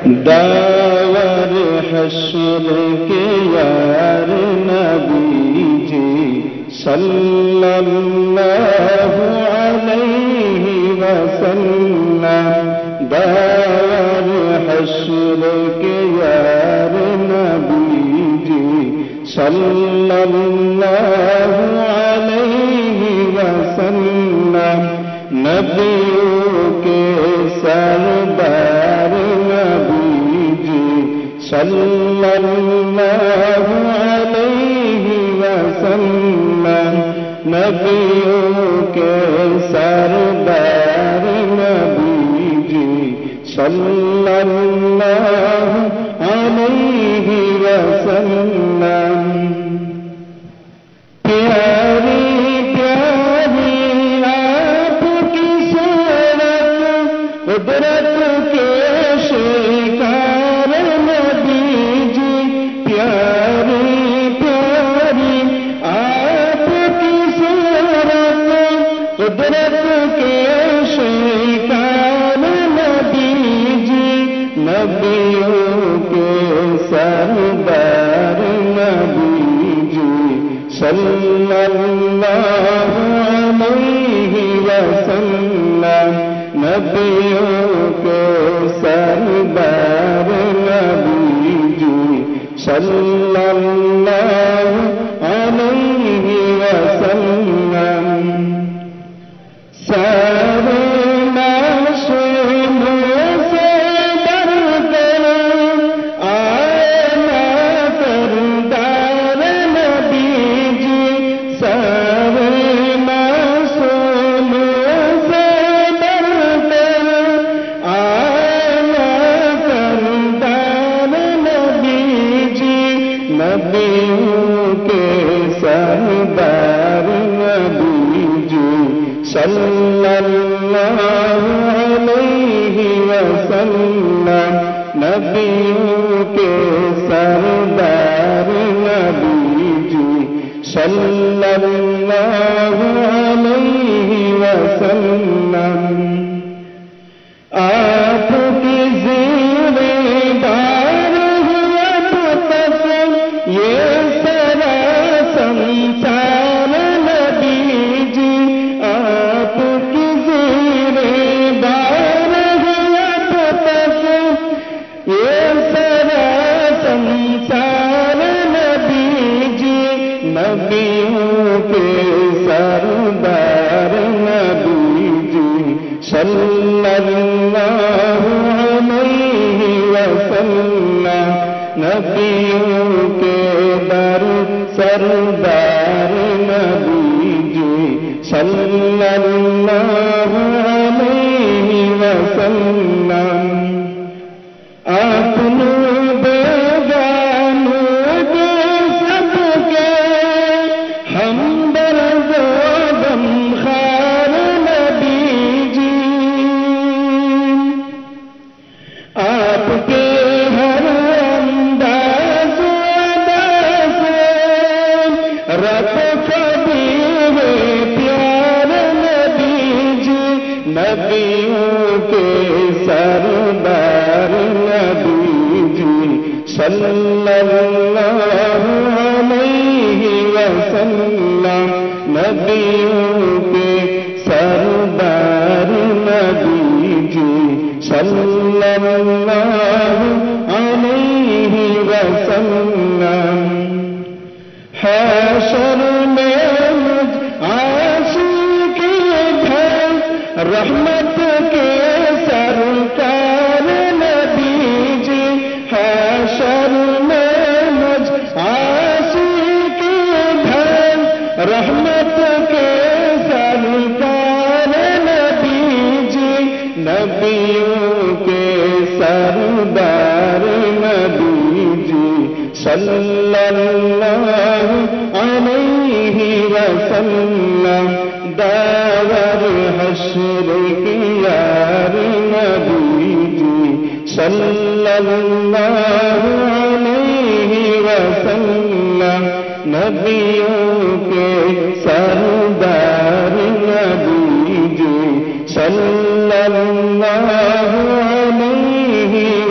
داور حشر کے یار نبی جی صلی اللہ علیہ وسلم، داور حشر کے یار نبی جی صلی اللہ علیہ وسلم، نبیوں کے سردار نبی جی صلی اللہ علیہ وسلم، نبیوں کے سردار نبی جی صلی اللہ علیہ وسلم، پیاری پیاری آپ کی صورت، قدرت کے شکار نبی جی، پیاری پیاری آپ کی صورت، قدرت کے شکار نبی جی، نبیوں کے سردار نبی جی صلی اللہ علیہ وسلم، نبیوں کے سردار نبی جی صلی اللہ علیہ وسلم، سارے معصوموں سے ڈر کر آئے سردار نبی جی، سارے معصوموں سے ڈر کر آئے سردار نبی جی، نبیوں کے سردار نبی جی صلی اللہ علیہ وسلم، نبیوں کے سردار نبی جی صلی اللہ علیہ وسلم، آپ کی زیر بار ہوا تک یہ سارا سنسار نبی جی، آپ کی زیر بار ہوا تک یہ سارا سنسار نبی جی، نبیوں کے سردار نبی جی صلی اللہ علیہ وسلم، نبیوں کے در سردار نبی جی صلی اللہ علیہ وسلم، اپنے بیگانوں کے سب کے ہمدرد و غمخوار نبی جی، آپ کے ہر انداز و ادا سے رب کبھی ہوئے پیار نبی جی، نبیوں کے سردار نبی جی صلی اللہ علیہ وسلم، نبیوں کے سردار نبی جی صلی اللہ علیہ وسلم، حشر میں مجھ عاشق ہے رحمت کے سرکار نبی جی، حشر میں مجھ عاشق ہے رحمت کے سرکار نبی جی، نبیوں کے سردار نبی جی صلی اللہ علیہ وسلم، داور حشر کی یار نبی جی صلی اللہ علیہ وسلم، نبیوں کے سردار نبی جی صلی اللہ علیہ